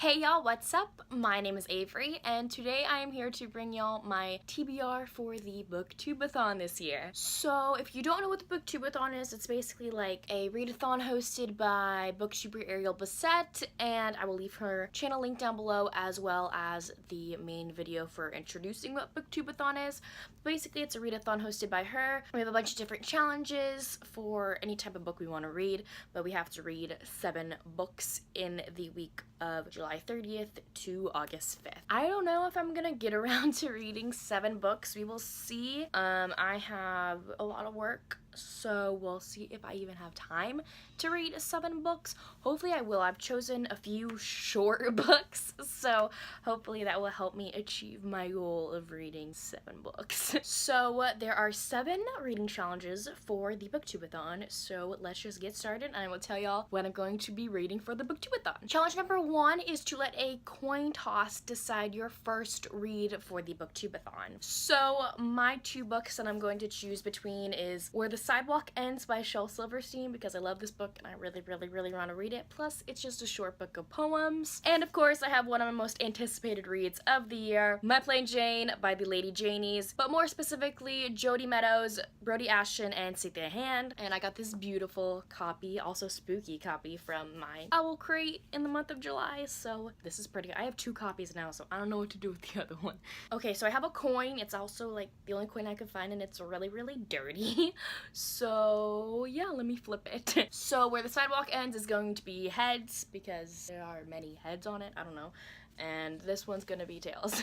Hey y'all, what's up? My name is Avery, and today I am here to bring y'all my TBR for the Booktube-A-Thon this year. So, if you don't know what the Booktube-A-Thon is, it's basically like a readathon hosted by booktuber Ariel Bassett, and I will leave her channel link down below as well as the main video for introducing what Booktube-A-Thon is. Basically, it's a readathon hosted by her. We have a bunch of different challenges for any type of book we want to read, but we have to read 7 books in the week of July 30th to August 5th. I don't know if I'm gonna get around to reading 7 books. We will see. I have a lot of work, so we'll see if I even have time to read 7 books. Hopefully I will. I've chosen a few short books, so hopefully that will help me achieve my goal of reading 7 books. So there are 7 reading challenges for the Booktube-A-Thon, so let's just get started and I will tell y'all what I'm going to be reading for the Booktube-A-Thon. Challenge number 1 is to let a coin toss decide your first read for the Booktube-A-Thon. So my 2 books that I'm going to choose between is Where the Sidewalk Ends by Shel Silverstein, because I love this book and I really want to read it. Plus, it's just a short book of poems. And of course, I have one of my most anticipated reads of the year, My Plain Jane by the Lady Janies, but more specifically, Jody Meadows, Brody Ashton, and Cynthia Hand. And I got this beautiful copy, also spooky copy, from my owl crate in the month of July, so this is pretty. I have 2 copies now, so I don't know what to do with the other one. Okay, so I have a coin. It's also like the only coin I could find, and it's really dirty. So yeah, let me flip it. So Where the Sidewalk Ends is going to be heads, because there are many heads on it, I don't know. And this one's gonna be tails.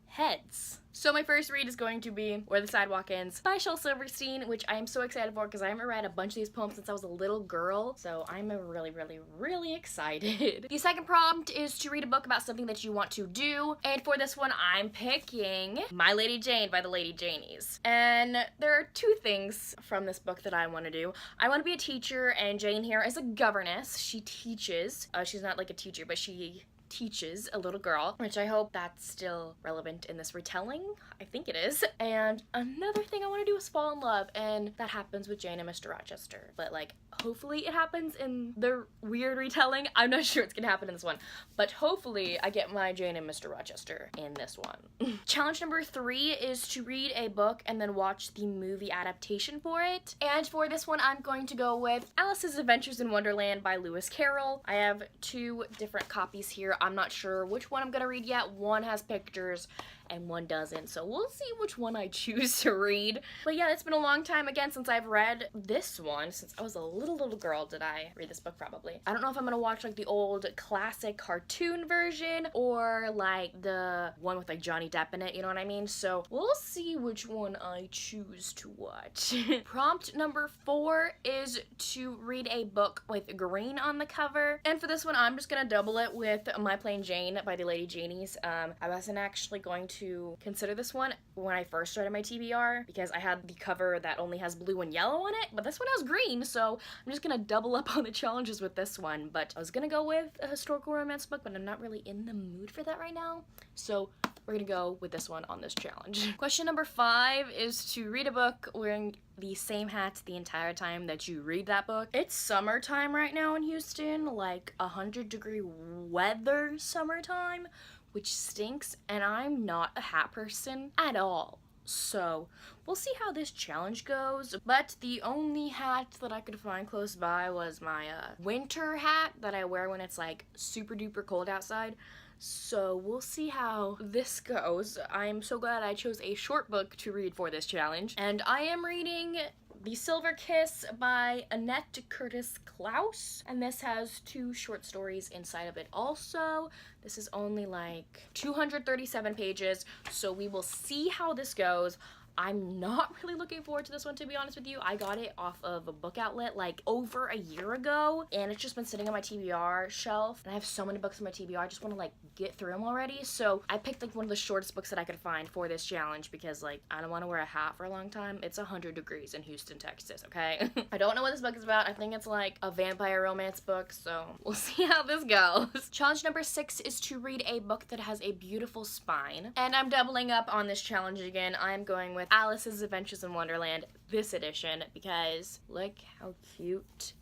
Heads. So my first read is going to be Where the Sidewalk Ends by Shel Silverstein, which I am so excited for because I haven't read a bunch of these poems since I was a little girl, so I'm really excited. The second prompt is to read a book about something that you want to do, and for this one I'm picking My Lady Jane by the Lady Janies. And there are 2 things from this book that I want to do. I want to be a teacher, and Jane here is a governess. She teaches. She's not like a teacher, but she teaches a little girl, which I hope that's still relevant in this retelling. I think it is. And another thing I want to do is fall in love, and that happens with Jane and Mr. Rochester. But like, hopefully it happens in the weird retelling. I'm not sure it's gonna happen in this one, but hopefully I get my Jane and Mr. Rochester in this one. Challenge number 3 is to read a book and then watch the movie adaptation for it. And for this one, I'm going to go with Alice's Adventures in Wonderland by Lewis Carroll. I have 2 different copies here. I'm not sure which one I'm gonna read yet. One has pictures and one doesn't, so we'll see which one I choose to read. But yeah, it's been a long time again since I've read this one. Since I was a little girl did I read this book, probably. I don't know if I'm gonna watch like the old classic cartoon version or like the one with like Johnny Depp in it, you know what I mean? So we'll see which one I choose to watch. Prompt number 4 is to read a book with green on the cover, and for this one I'm just gonna double it with My Plain Jane by the Lady Janies. I wasn't actually going to consider this one when I first started my TBR because I had the cover that only has blue and yellow on it, but this one has green, so I'm just gonna double up on the challenges with this one. But I was gonna go with a historical romance book, but I'm not really in the mood for that right now, so we're gonna go with this one on this challenge. Question number 5 is to read a book wearing the same hat the entire time that you read that book. It's summertime right now in Houston, like 100-degree weather summertime, which stinks, and I'm not a hat person at all. So we'll see how this challenge goes, but the only hat that I could find close by was my winter hat that I wear when it's like super duper cold outside. So we'll see how this goes. I'm so glad I chose a short book to read for this challenge, and I am reading The Silver Kiss by Annette Curtis Klaus, and this has 2 short stories inside of it also. This is only like 237 pages, so we will see how this goes. I'm not really looking forward to this one, to be honest with you. I got it off of a book outlet like over a year ago, and it's just been sitting on my TBR shelf, and I have so many books in my TBR, I just want to like get through them already. So I picked like one of the shortest books that I could find for this challenge because like I don't want to wear a hat for a long time. It's 100 degrees in Houston, Texas, okay? I don't know what this book is about. I think it's like a vampire romance book, so we'll see how this goes. Challenge number 6 is to read a book that has a beautiful spine, and I'm doubling up on this challenge again. I'm going with Alice's Adventures in Wonderland, this edition, because look how cute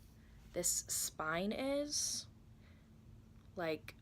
this spine is. Like,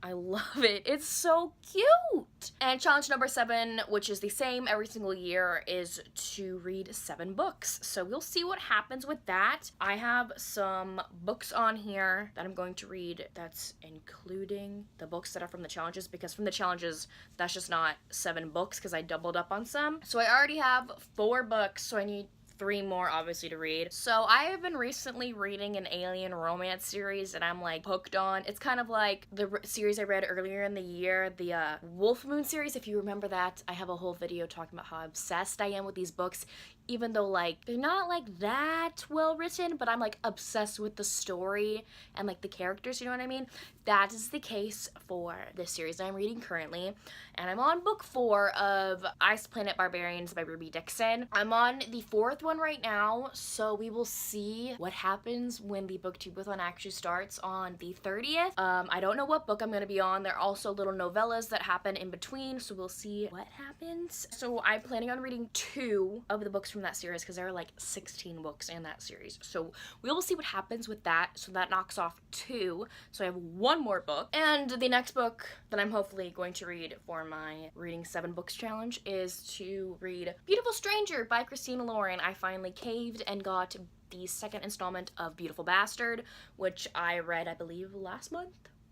I love it. It's so cute. And challenge number 7, which is the same every single year, is to read 7 books. So we'll see what happens with that. I have some books on here that I'm going to read that's including the books that are from the challenges, because from the challenges, that's just not 7 books because I doubled up on some. So I already have 4 books, so I need 3 more obviously to read. So I have been recently reading an alien romance series that I'm like hooked on. It's kind of like the series I read earlier in the year, the Wolf Moon series, if you remember that. I have a whole video talking about how obsessed I am with these books, even though like they're not like that well written, but I'm like obsessed with the story and like the characters, you know what I mean? That is the case for this series I'm reading currently, and I'm on book 4 of Ice Planet Barbarians by Ruby Dixon. I'm on the 4th one right now, so we will see what happens when the Booktube-A-Thon actually starts on the 30th. I don't know what book I'm gonna be on. There are also little novellas that happen in between, so we'll see what happens. So I'm planning on reading 2 of the books from that series because there are like 16 books in that series. So we will see what happens with that. So that knocks off 2. So I have 1 more book. And the next book that I'm hopefully going to read for my reading 7 books challenge is to read Beautiful Stranger by Christina Lauren. I finally caved and got the 2nd installment of Beautiful Bastard, which I read, I believe, last month.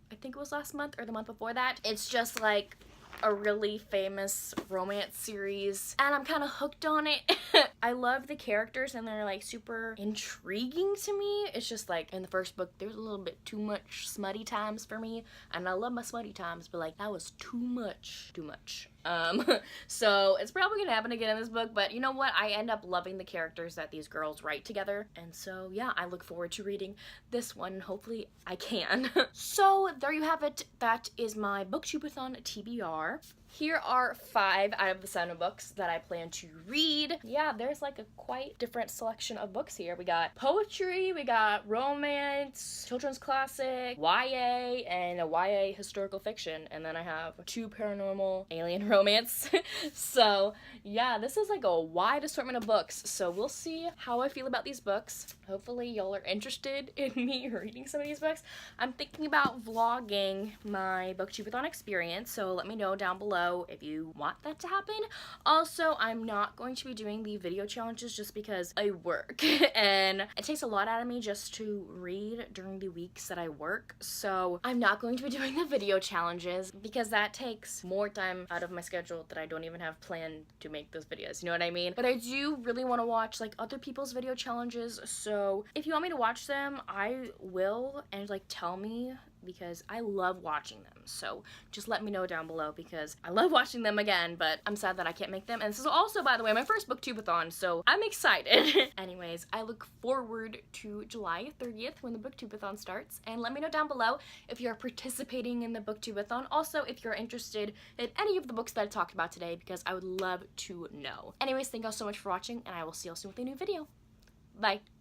I think it was last month or the month before that. It's just like a really famous romance series, and I'm kind of hooked on it. I love the characters, and they're like super intriguing to me. It's just like in the first book, there's a little bit too much smutty times for me, and I love my smutty times, but like that was too much. So it's probably gonna happen again in this book, but you know what? I end up loving the characters that these girls write together, and so yeah, I look forward to reading this one. Hopefully I can. So there you have it. That is my Booktube-A-Thon TBR. Here are 5 out of the 7 books that I plan to read. Yeah, there's like a quite different selection of books here. We got poetry, we got romance, children's classic, YA, and a YA historical fiction. And then I have 2 paranormal alien romance. So yeah, this is like a wide assortment of books. So we'll see how I feel about these books. Hopefully y'all are interested in me reading some of these books. I'm thinking about vlogging my Booktube-A-Thon experience, so let me know down below if you want that to happen. Also, I'm not going to be doing the video challenges just because I work and it takes a lot out of me just to read during the weeks that I work. So I'm not going to be doing the video challenges because that takes more time out of my schedule that I don't even have planned to make those videos, you know what I mean? But I do really want to watch like other people's video challenges, so if you want me to watch them, I will, and like tell me, because I love watching them. So just let me know down below because I love watching them again, but I'm sad that I can't make them. And this is also, by the way, my first Booktube-A-Thon, so I'm excited. Anyways, I look forward to July 30th when the Booktube-A-Thon starts, and let me know down below if you're participating in the Booktube-A-Thon. Also, if you're interested in any of the books that I talked about today, because I would love to know. Anyways, thank you all so much for watching, and I will see you all soon with a new video. Bye.